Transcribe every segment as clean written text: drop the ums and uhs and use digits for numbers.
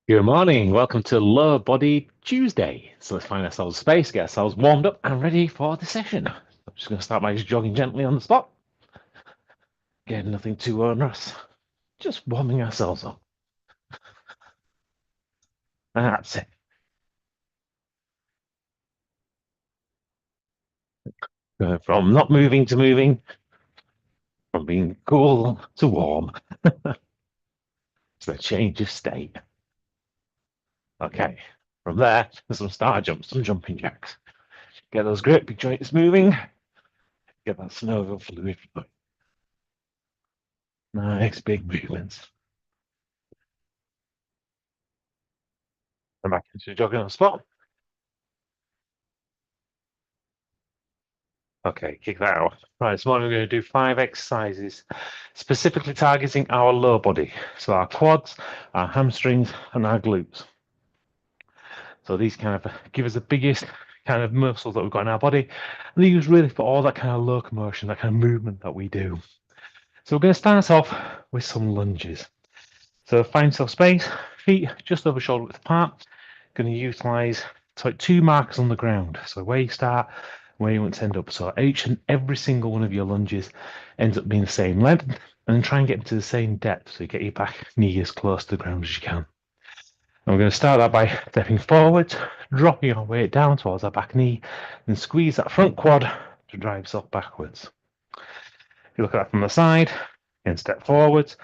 Good morning. Welcome to Lower Body Tuesday. So let's find ourselves space, get ourselves warmed up and ready for the session. I'm just going to start by just jogging gently on the spot. Again, nothing too onerous. Just warming ourselves up. And that's it. Going from not moving to moving, from being cool to warm. It's a change of state. Okay. From there, there's some star jumps, some jumping jacks. Get those great big joints moving. Get that synovial fluid flowing. Nice big movements. And back into jogging on the spot. Okay, kick that out. Right, this morning we're going to do 5 exercises specifically targeting our lower body. So our quads, our hamstrings, and our glutes. So these kind of give us the biggest kind of muscles that we've got in our body. And they use really for all that kind of locomotion, that kind of movement that we do. So we're going to start off with some lunges. So find yourself space, feet just over shoulder width apart. Going to utilize like 2 markers on the ground. So where you start, where you want to end up. So each and every single one of your lunges ends up being the same length, and then try and get into the same depth. So you get your back knee as close to the ground as you can. And we're going to start that by stepping forward, dropping our weight down towards our back knee, and squeeze that front quad to drive yourself backwards. If you look at that from the side, again, step forwards,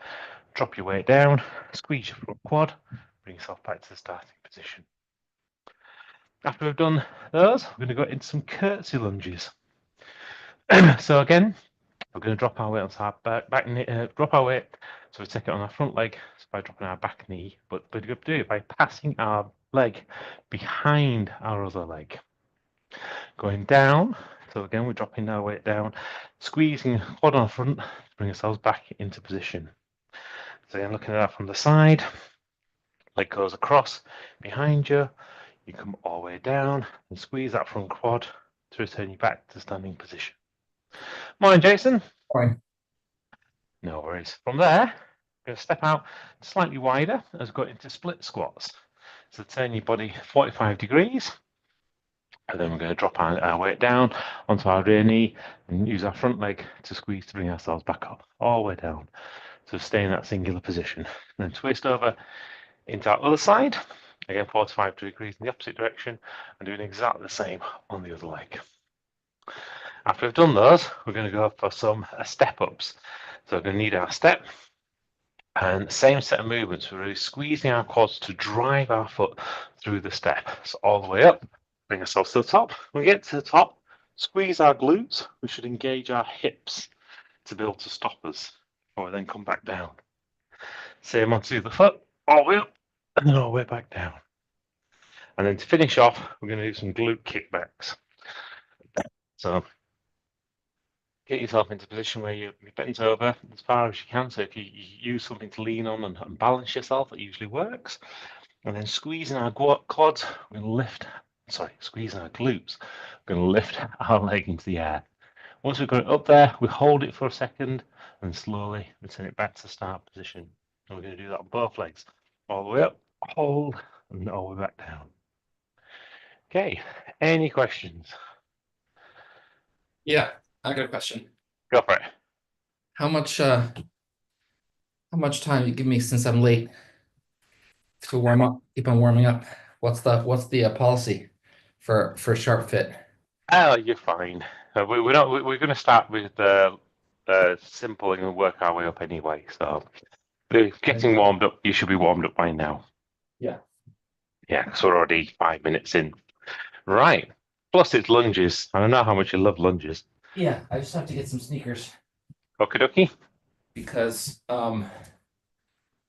drop your weight down, squeeze your front quad, bring yourself back to the starting position. After we've done those, we're going to go into some curtsy lunges. So again, we're going to drop our weight onto our back knee, drop our weight. So we take it on our front leg by dropping our back knee, but we're going to do it by passing our leg behind our other leg. Going down, so again, we're dropping our weight down, squeezing quad on front to bring ourselves back into position. So again, looking at that from the side, leg goes across behind you. You come all the way down and squeeze that front quad to return you back to standing position. Morning, Jason. Fine. No worries. From there, we're going to step out slightly wider as we go into split squats. So turn your body 45 degrees. And then we're going to drop our weight down onto our rear knee and use our front leg to squeeze to bring ourselves back up, all the way down. So stay in that singular position. And then twist over into our other side. Again, 45 degrees in the opposite direction, and doing exactly the same on the other leg. After we've done those, we're going to go for some step-ups. So we're going to need our step, and same set of movements. We're really squeezing our quads to drive our foot through the step. So all the way up, bring ourselves to the top. When we get to the top, squeeze our glutes. We should engage our hips to be able to stop us before we then come back down. Same onto the foot, all the way up, and then all the way back down. And then to finish off, we're going to do some glute kickbacks. So get yourself into a position where you bent over as far as you can. So if you use something to lean on and balance yourself, it usually works. And then squeezing our quads, we're going to lift, squeezing our glutes, we're going to lift our leg into the air. Once we've got it up there, we hold it for a second and slowly return it back to the start position. And we're going to do that on both legs. All the way up, hold, and all the way back down. Okay, any questions? Yeah, I got a question. Go for it. How much time you give me since I'm late to warm up, keep on warming up? What's the policy for SharpFit? Oh, you're fine. We're not. We're going to start with simple and work our way up anyway. So, getting warmed up, you should be warmed up by now. Yeah. Yeah, because we're already 5 minutes in. Right. Plus, it's lunges. I don't know how much you love lunges. Yeah, I just have to get some sneakers Okie dokie. because of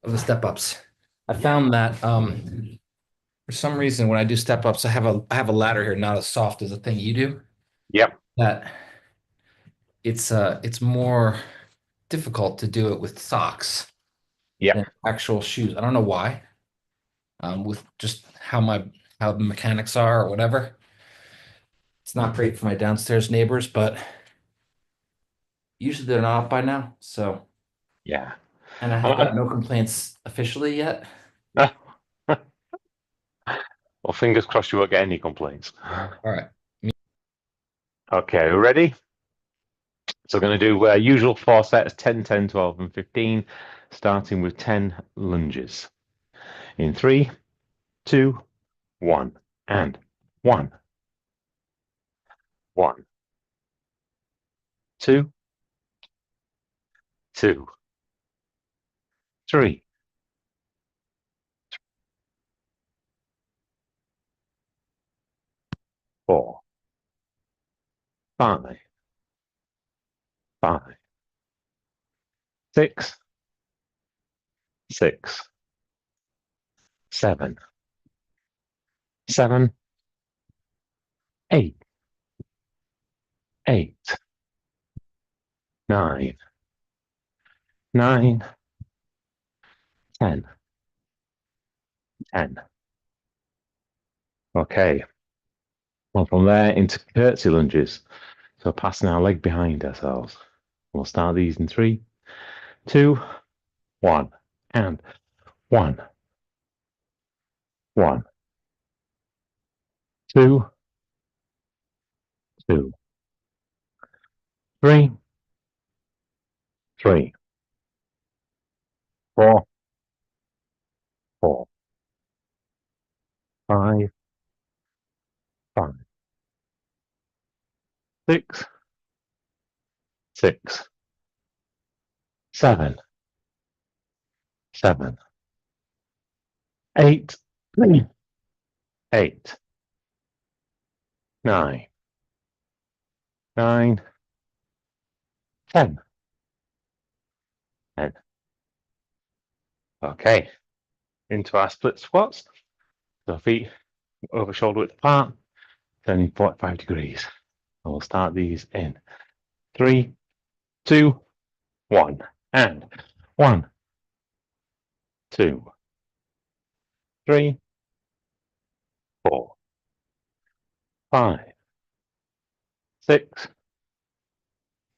the step ups. I found that for some reason when I do step ups, I have a ladder here, not as soft as the thing you do. Yep. That it's more difficult to do it with socks Yep. than actual shoes. I don't know why. With just how the mechanics are or whatever. It's not great for my downstairs neighbors, but usually they're not up by now. So, Yeah. and I have got no complaints officially yet. Well, fingers crossed you won't get any complaints. All right. Okay, we're ready? So we're going to do usual 4 sets, 10, 10, 12, and 15, starting with 10 lunges. In 3, 2, 1, and 1, 1, 2, 2, 3, 4, 5, 5, 6, 6, 7, 7, 8, 8, 9, 9, 10, 10. Okay. Well, from there into curtsy lunges. So passing our leg behind ourselves. We'll start these in 3, 2, 1, and 1, 1, 2, 2, 3, 3, 4, 4, 5, 5, 6, 6, 7, 7, 8, 8, 9, 9, 10, 10. Okay, into our split squats. So feet over shoulder width apart, turning 45 degrees. And we'll start these in 3, 2, 1, and 1, 2, 3, 4, 5, 6,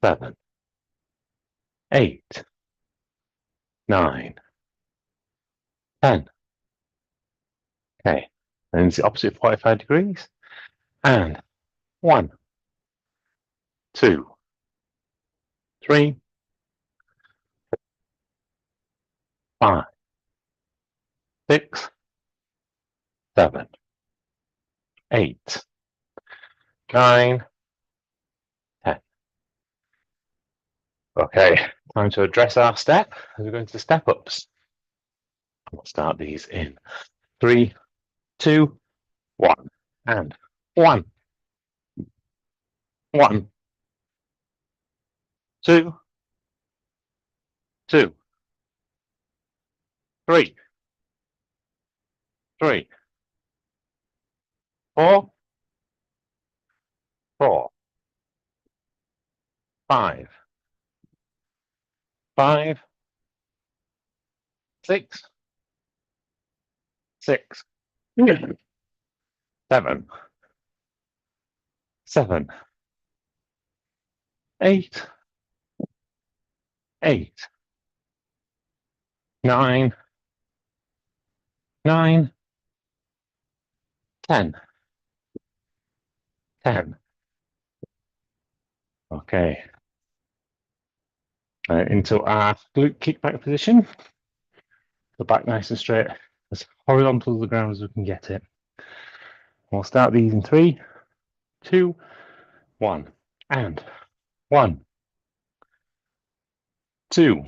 7, 8, 9, 10. Okay, and it's the opposite 45 degrees. And 1, 2, 3, 5, 6, 7, 8, 9, 10. Okay, time to address our step as we're going to step ups. We'll start these in 3, 2, 1, and 1, 1, 2, 2, 3, 3, 4, 4, 5, 5, 6, 6, 7, 7, 8, 8, 9, 9, 10, 10. Okay. Into our glute kickback position. The back nice and straight, as horizontal to the ground as we can get it. We'll start these in 3, 2, 1, and 1, 2,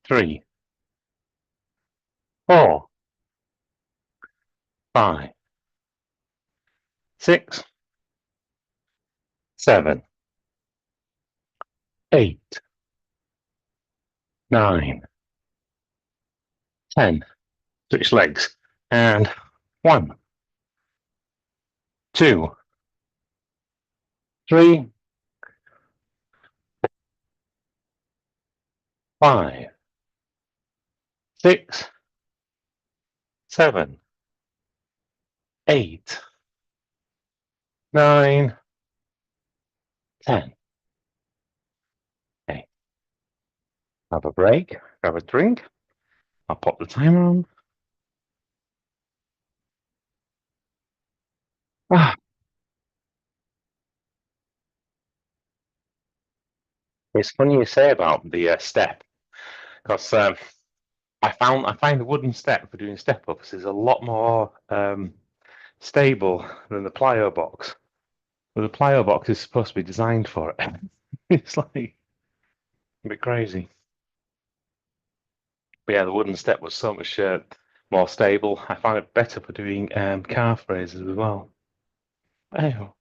3, 4, 5, 6, 7, 8, 9, 10. Switch legs. And 1, 2, 3, 5, 6, 7, 8, 9, 10. Okay. Have a break, grab a drink. I'll pop the timer on. Ah, it's funny you say about the step, because I find the wooden step for doing step ups is a lot more stable than the plyo box. But the plyo box is supposed to be designed for it. It's like a bit crazy. But yeah, the wooden step was so much more stable. I found it better for doing calf raises as well. Oh,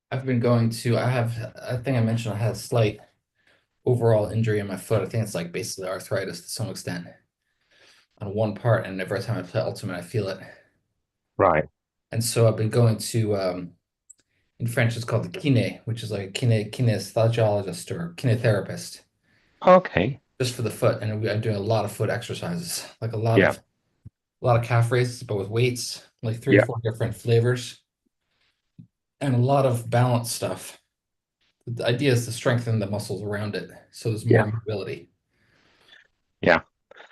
I've been going to, I think I mentioned I had a slight overall injury in my foot. I think it's like basically arthritis to some extent on one part. And every time I play Ultimate, I feel it. right. And so I've been going to, in French, it's called the kiné, which is like a kinesthesiologist or kinetherapist, Okay. just for the foot. And I'm doing a lot of foot exercises, like Yeah. a lot of calf raises, but with weights, like three or Yeah. four different flavors, and a lot of balance stuff. The idea is to strengthen the muscles around it, so there's Yeah. more mobility. Yeah.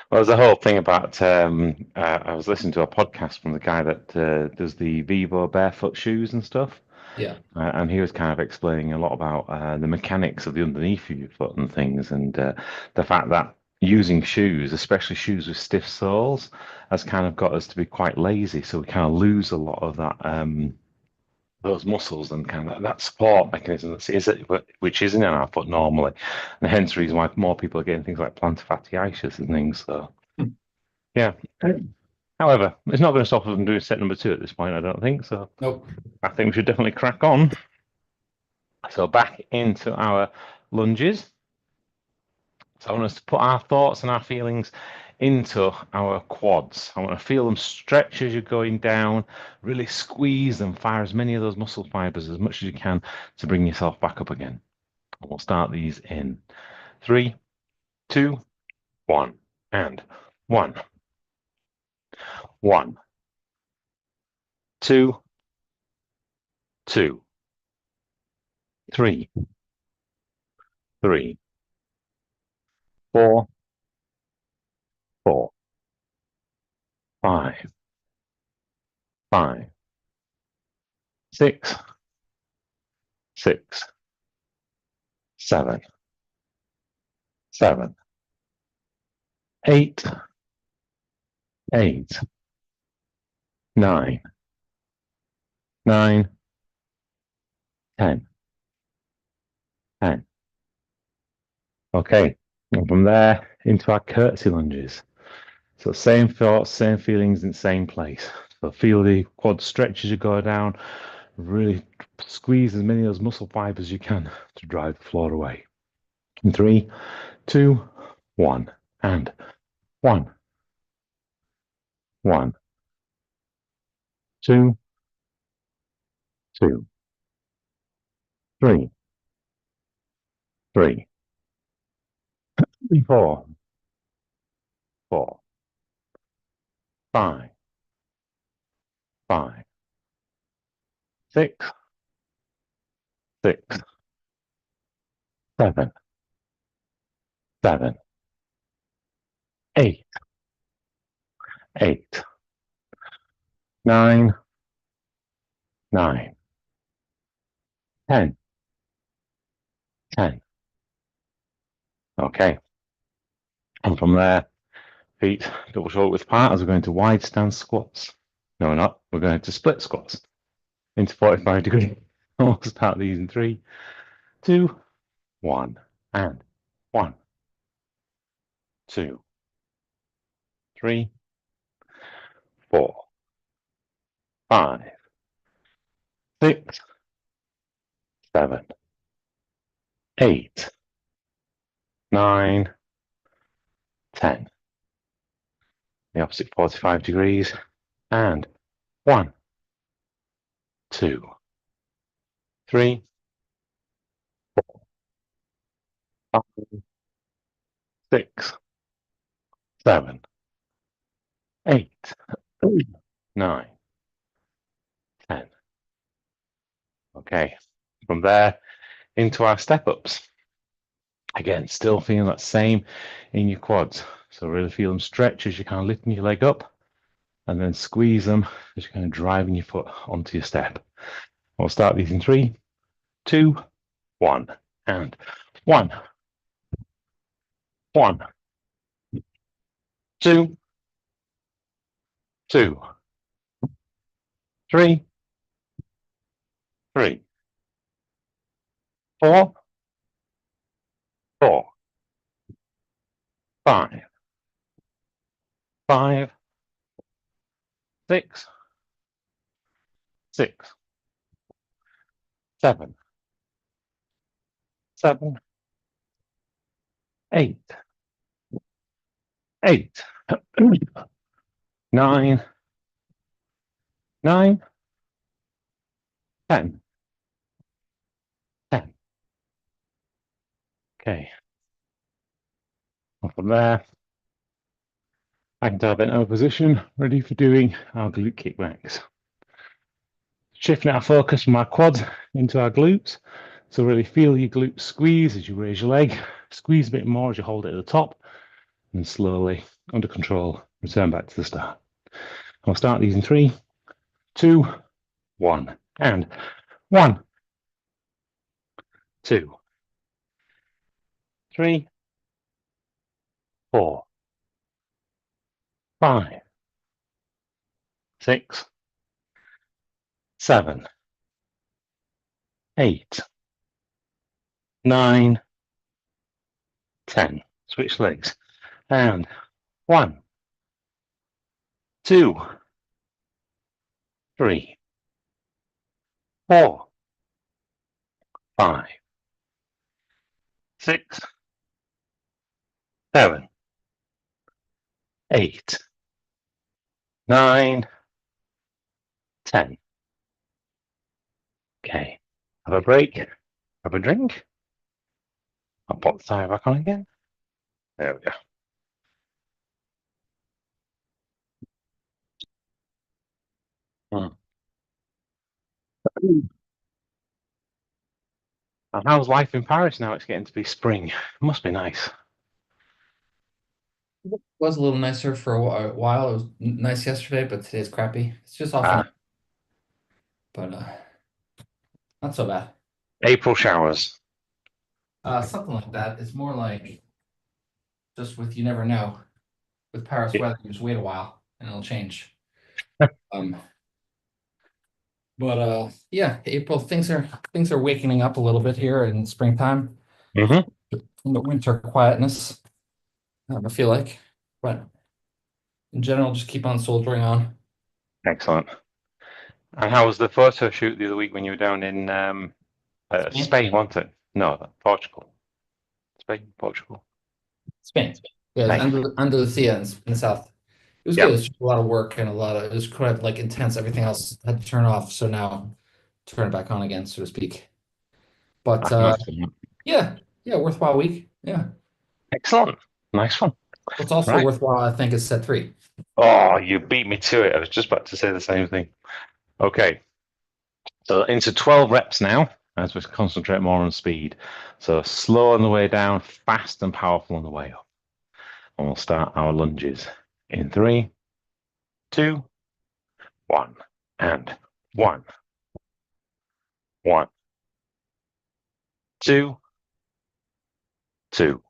Well, there's a whole thing about. I was listening to a podcast from the guy that does the Vivo barefoot shoes and stuff, Yeah, and he was kind of explaining a lot about the mechanics of the underneath of your foot and things, and the fact that using shoes, especially shoes with stiff soles, has kind of got us to be quite lazy. So we kind of lose a lot of that. Those muscles and kind of that support mechanism which isn't in our foot normally, and hence the reason why more people are getting things like plantar fasciitis and things. So yeah. However, it's not going to stop us from doing set number 2 at this point, I don't think. So nope. I think we should definitely crack on. So back into our lunges. So I want us to put our thoughts and our feelings into our quads. I want to feel them stretch as you're going down, really squeeze them, fire as many of those muscle fibers as much as you can to bring yourself back up again. And we'll start these in 3, 2, 1, and 1, 1, 2, 2, 3, 3, 4, 4, 5, 5, 6, 6, 7, 7, 8, 8, 9, 9, 10, 10. Okay, and from there into our curtsy lunges. So same thoughts, same feelings in the same place. So feel the quad stretch as you go down. Really squeeze as many of those muscle fibers as you can to drive the floor away. In 3, 2, 1, and 1, 1, 2, 2, 3, 3, 4, 4, 5, 5, 6, 6, 7, 7, 8, 8, 9, 9, 10, 10. Okay. And from there, feet double shoulder width apart as we're going to wide stance squats. No, we're not. We're going to split squats into 45 degree. We'll start these in 3, 2, 1, and 1, 2, 3, 4, 5, 6, 7, 8, 9, 10. The opposite 45 degrees. And 1, 2, 3, 5, 6, 7, 8, 9, 10. Okay. From there into our step ups. Again, still feeling that same in your quads. So really feel them stretch as you're kind of lifting your leg up. and then squeeze them as you're kind of driving your foot onto your step. We'll start these in 3, 2, 1, and 1, 1, 2, 2, 3, 3, 4, 4, 5, 5, 6, 6, 7, 7, 8, 8, 9, 9, 10, 10. Okay. And from there, I can tell bent over position, ready for doing our glute kickbacks. Shifting our focus from our quads into our glutes. So really feel your glutes squeeze as you raise your leg. Squeeze a bit more as you hold it at the top. And slowly, under control, return back to the start. I'll start these in 3, 2, 1. And 1, 2, 3, 4, 5, 6, 7, 8, 9, 10. Switch legs. And 1, 2, 3, 4, 5, 6, 7, 8, 9, 10. Okay. Have a break. Have a drink. I'll pop the tire back on again. There we go. And how's life in Paris now? It's getting to be spring. It must be nice. It was a little nicer for a while. It was nice yesterday, but today's crappy. It's just off and on, but not so bad. April showers. Something like that. It's more like just with you never know. With Paris Yeah. weather, you just wait a while and it'll change. But yeah, April things are waking up a little bit here in springtime. Mm-hmm. In the winter quietness, I feel like, but in general, just keep on soldiering on. Excellent. And how was the photo shoot the other week when you were down in Spain, wasn't it? No, Portugal. Spain, Portugal. Spain. Yeah, Spain. under the sea in the south. It was Yeah. good. It was just a lot of work and it was quite like intense. Everything else had to turn off, so now turn it back on again, so to speak. But yeah, worthwhile week. Yeah. Excellent. Nice one. What's also Right. worthwhile, I think, is set 3. Oh, you beat me to it. I was just about to say the same thing. Okay. So into 12 reps now, as we concentrate more on speed. So slow on the way down, fast and powerful on the way up. And we'll start our lunges in 3, 2, 1. And 1, 1, 2, 2,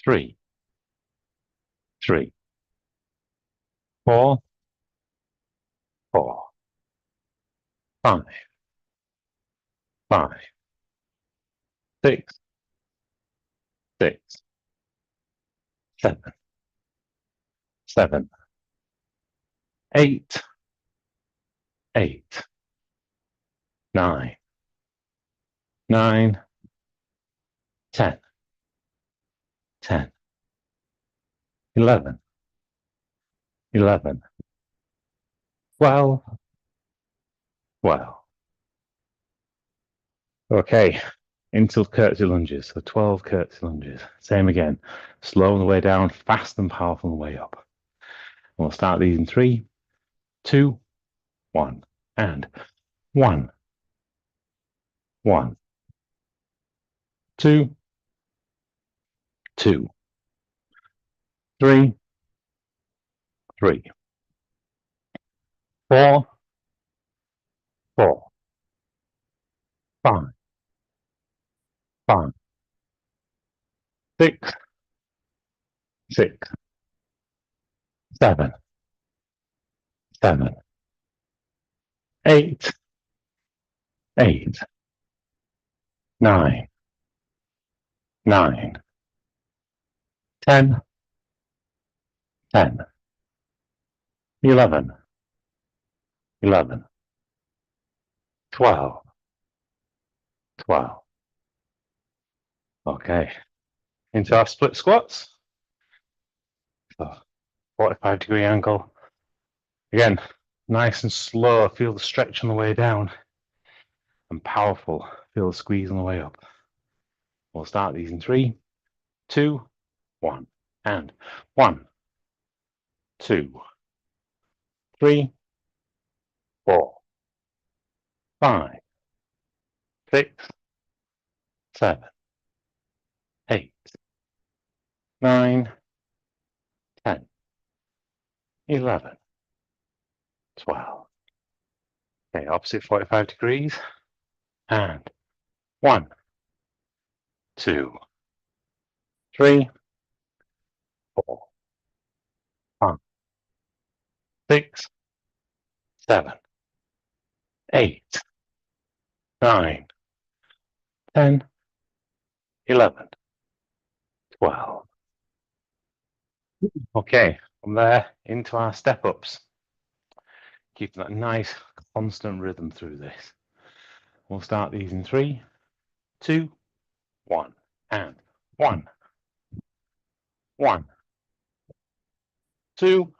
3, 3, 4, 4, 5, 5, 6, 6, 7, 7, 8, 8, 9, 9, 10, 10, 11, 11, 12, 12. Okay, into curtsy lunges. So 12 curtsy lunges. Same again. Slow on the way down, fast and powerful on the way up. We'll start these in 3, 2, 1. And 1, 1, 2, 2, 3, 3, 4, 4, 5, 5, 6, 6, 7, 7, 8, 8, 9, 9, 10, 10, 11, 11, 12, 12. Okay, into our split squats. So 45-degree angle. Again, nice and slow. Feel the stretch on the way down. And powerful. Feel the squeeze on the way up. We'll start these in 3, 2, 1. And 1, 2, 3, 4, 5, 6, 7, 8, 9, 10, 11, 12. Okay, opposite 45 degrees. And 1, 2, 3, 4, 5, 6, 7, 8, 9, 10, 11, 12. Okay, from there into our step ups. Keeping that nice constant rhythm through this. We'll start these in 3, 2, 1. And 1, 1, 2,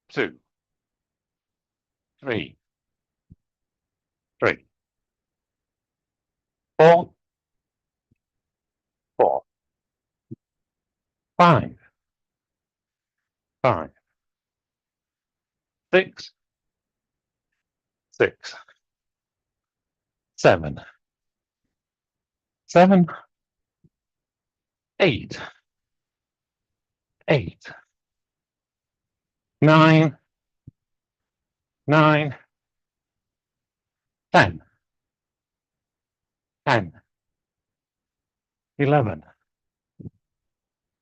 2, 3, 3, 4, 4, 5, 5, 6, 6, 7, 7, 8, 8, 9, 9, 10, 10, 11,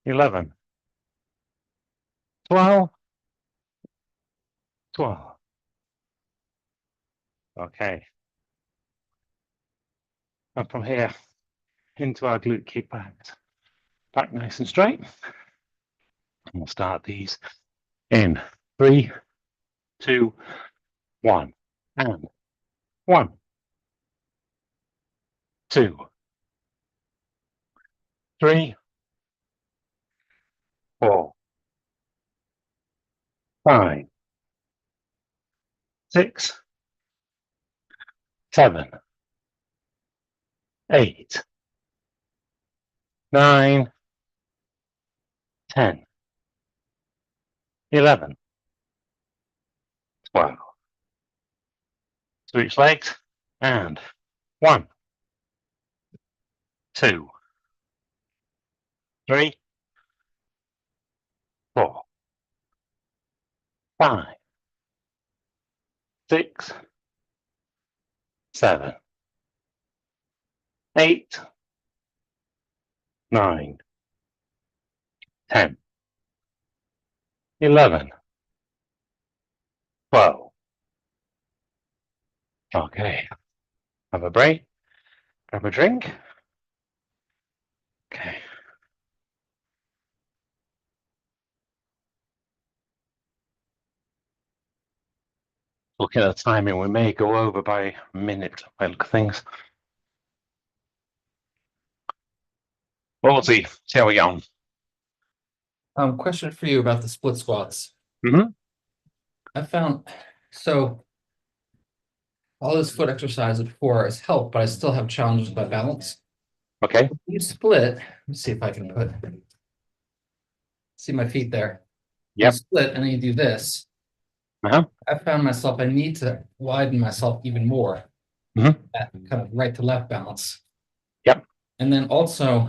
11, 12, 12. Okay. And from here into our glute kickbacks. Back nice and straight. And we'll start these in 3, 2, 1. And 1, 2, 3, 4, 5, 6, 7, 8, 9, 10, 11, 12. Switch legs and 1, 2, 3, 4, 5, 6, 7, 8, 9, 10, 11, 12. Okay, have a break, grab a drink. Okay. Looking at the timing, we may go over by a minute by the look of things. Well, see how we go. Question for you about the split squats. Mm-hmm. I found, so all this foot exercise before has helped, but I still have challenges with my balance. Okay. You split, let me see if I can see my feet there. Yep. You split and then you do this. Uh-huh. I found myself, I need to widen myself even more. Mm-hmm. That kind of right to left balance. Yep. And then also,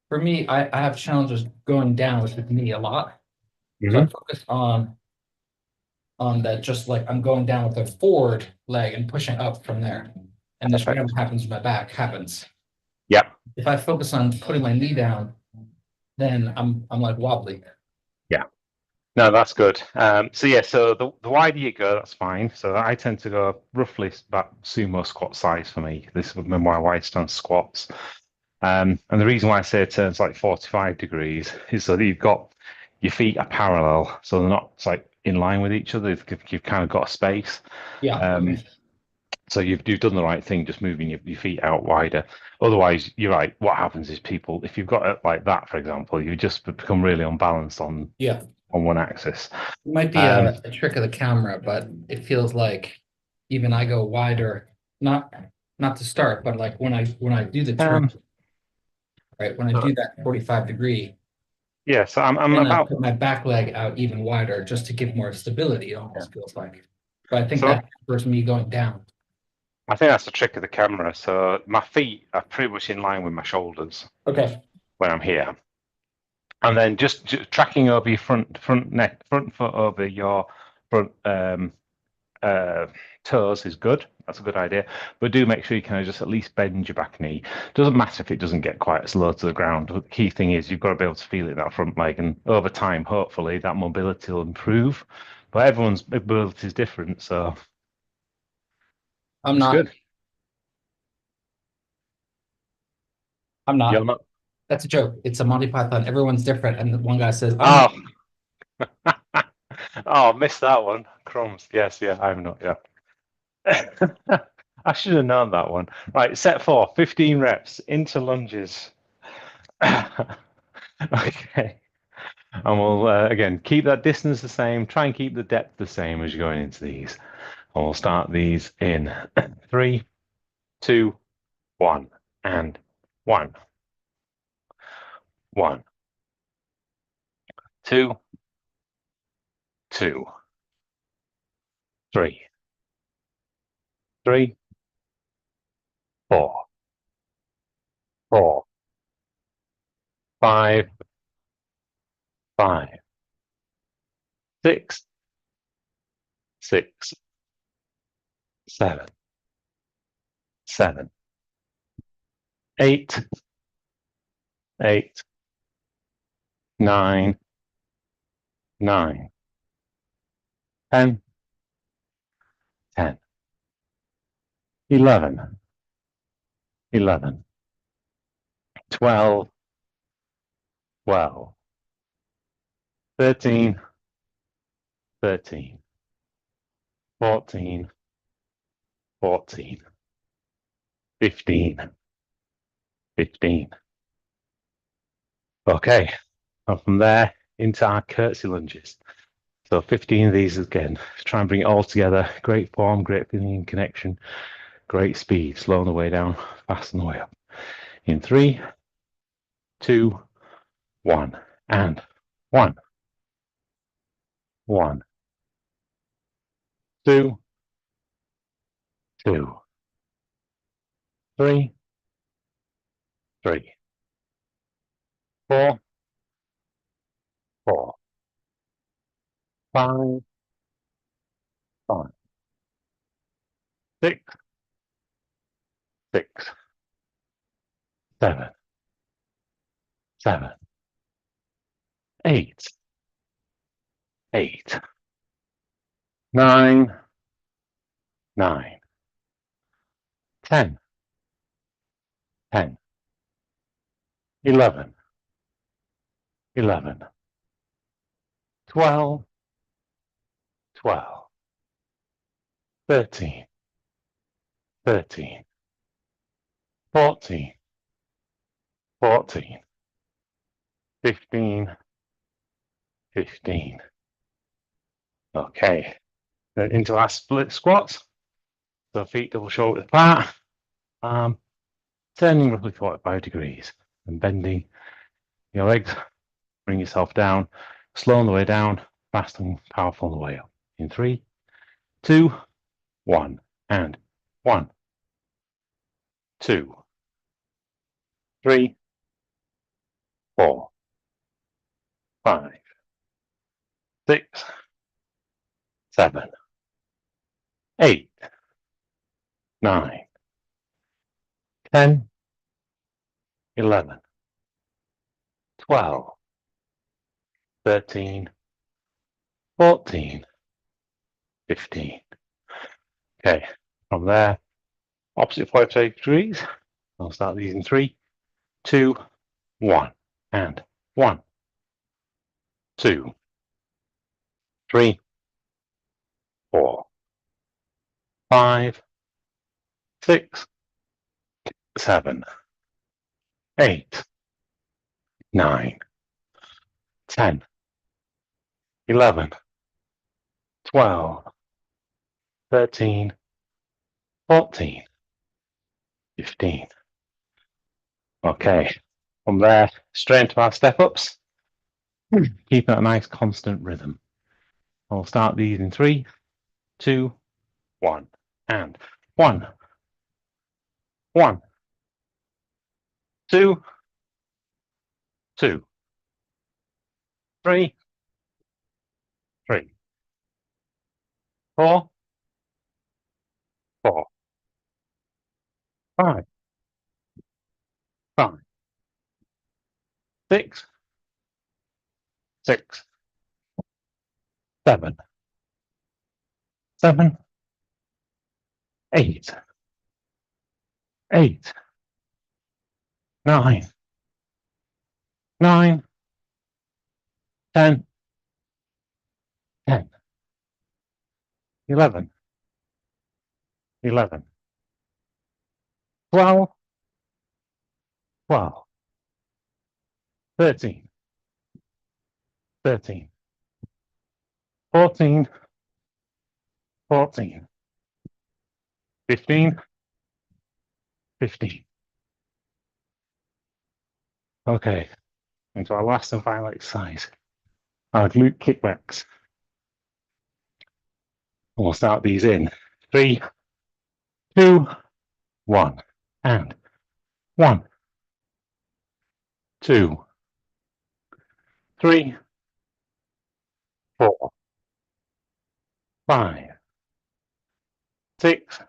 for me, I have challenges going down with the knee a lot. So I Mm-hmm. focus on on that, just like I'm going down with a forward leg and pushing up from there. And this Perfect. whatever happens with my back happens. Yep. If I focus on putting my knee down, then I'm like wobbly. Yeah. No, that's good. So yeah, so the wider you go, that's fine. So I tend to go roughly about sumo squat size for me. This is my wide stance squats. And the reason why I say it turns like 45 degrees is so that you've got your feet are parallel, so they're not like in line with each other. You've kind of got a space. Yeah. Okay. So you've done the right thing, just moving your feet out wider. Otherwise, you're right. What happens is people, if you've got it like that, for example, you just become really unbalanced on Yeah. one axis. It might be a trick of the camera, but it feels like even I go wider, not to start, but like when I do the turn, right? When I do that 45-degree, Yeah, so I'm and I about. put my back leg out even wider just to give more stability, it almost feels like. But I think So that hampers me going down. I think that's the trick of the camera. So my feet are pretty much in line with my shoulders Okay. when I'm here, and then just tracking over your front foot over your front toes is good. That's a good idea. But do make sure you kind of just at least bend your back knee. Doesn't matter if it doesn't get quite as low to the ground. The key thing is you've got to be able to feel it in that front leg, and over time, hopefully, that mobility will improve. But everyone's mobility is different, so I'm it's not. good. I'm You're not. not. That's a joke. It's a Monty Python. Everyone's different. And one guy says, I'm not. Oh, oh, missed that one. Crumbs. Yes, yeah, I'm not. Yeah. I should have known that one. Right, set 4, 15 reps into lunges. Okay. And we'll, again, keep that distance the same. Try and keep the depth the same as you're going into these. And we'll start these in 3, 2, 1, and 1. 1, 2, 2, 3, 3, 4, 4, 5, 5, 6, 6, 7, 7, 8, 8, 9, 9, 10, 10, 11, 11, 12, 12, 13, 13, 14, 14, 15, 15. Okay, and from there into our curtsy lunges. So 15 of these again. Try and bring it all together. Great form, great feeling and connection, great speed. Slow on the way down, fast on the way up. In 3, 2, 1, and 1, 1, 2, 2, 3, 3, 4, 4, 5, 5, 6, 6, 7, 7, 8, 8, 9, 9, 10, 10, 11, 11, 12, 12, 13, 13, 14, 14, 15, 15. Okay, then into our split squats. So feet double shoulder apart, turning roughly 45 degrees and bending your legs. Bring yourself down, slow on the way down, fast and powerful on the way up. In 3, 2, 1, and 1, 2, 3, 4, 5, 6, 7, 8, 9, 10, 11, 12, 13, 14, 15. Okay, from there, opposite 45 degrees. I'll start these in 3, 2, 1, and 1, 2, 3, 4, 5, 6, 7, 8, 9, 10, 11, 12, 13, 14, 15. Okay, from there, straight into our step ups. Keep that nice constant rhythm. I'll start these in 3, 2, 1, and 1, 1, 2, 2, 3, 3, 4, 4, 5, 5, 6, 6, 7, 7, 8, 8, 9, 9, 10, 10, 11, 11, 12, 12, 13, 13, 14, 14, 15, 15. Okay, into our last and final exercise, our glute kickbacks. We'll start these in 3, 2, 1, and 1, 2, 3, 4, 5, 6,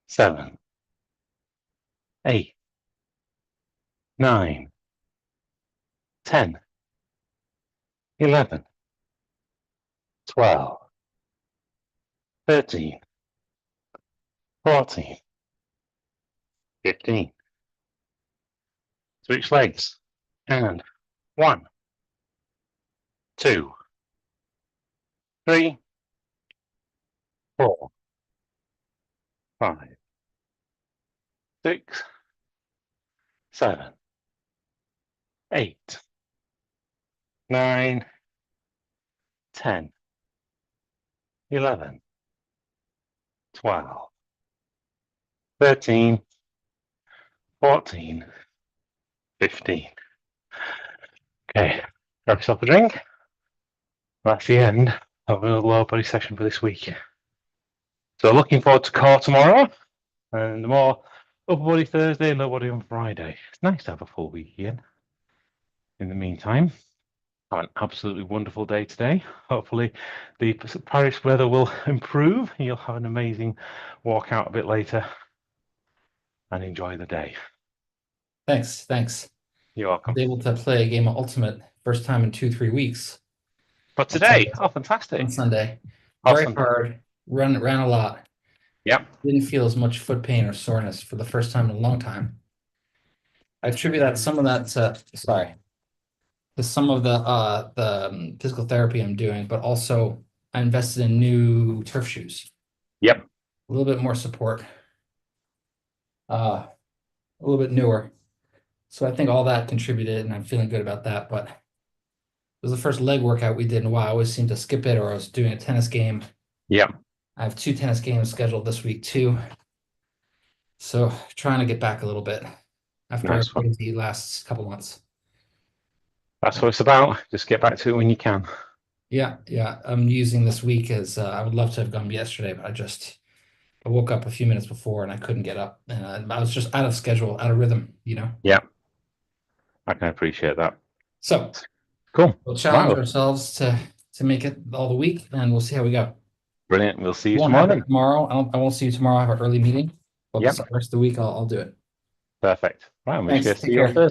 7, 8, 9, 10, 11, 12, 13, 14, 15. Switch legs. And 1, 2, 3, 4, 5, 6, 7, 8, 9, 10, 11, 12, 13, 14, 15. Okay, grab yourself a drink. That's the end of the lower body session for this week. So looking forward to core tomorrow and more upper body Thursday and lower body on Friday. It's nice to have a full week again. In the meantime, have an absolutely wonderful day today. Hopefully the Paris weather will improve. You'll have an amazing walk out a bit later and enjoy the day. Thanks. You're welcome. I was able to play a game of Ultimate first time in 2-3 weeks. But today, oh, fantastic. On Sunday. Oh, Very Sunday. hard. Ran a lot. Yep. Didn't feel as much foot pain or soreness for the first time in a long time. I attribute that some of that to some of the physical therapy I'm doing, but also I invested in new turf shoes. Yep. A little bit more support. A little bit newer. So I think all that contributed, and I'm feeling good about that. But it was the first leg workout we did in a while. I always seem to skip it, or I was doing a tennis game. Yep. I have 2 tennis games scheduled this week too. So trying to get back a little bit after Nice our crazy last couple months. That's what it's about. Just get back to it when you can. Yeah. I'm using this week as I would love to have gone yesterday, but I woke up a few minutes before and I couldn't get up, and I was just out of schedule, out of rhythm, Yeah, I can appreciate that. So Cool. we'll challenge Wow. ourselves to to make it all the week, and we'll see how we go. Brilliant. We'll see you Won't have tomorrow. it tomorrow. I won't see you tomorrow. I have an early meeting, but Yep. the rest of the week I'll do it. Perfect. Right, in which Thanks. case, Take see you on care. Thursday.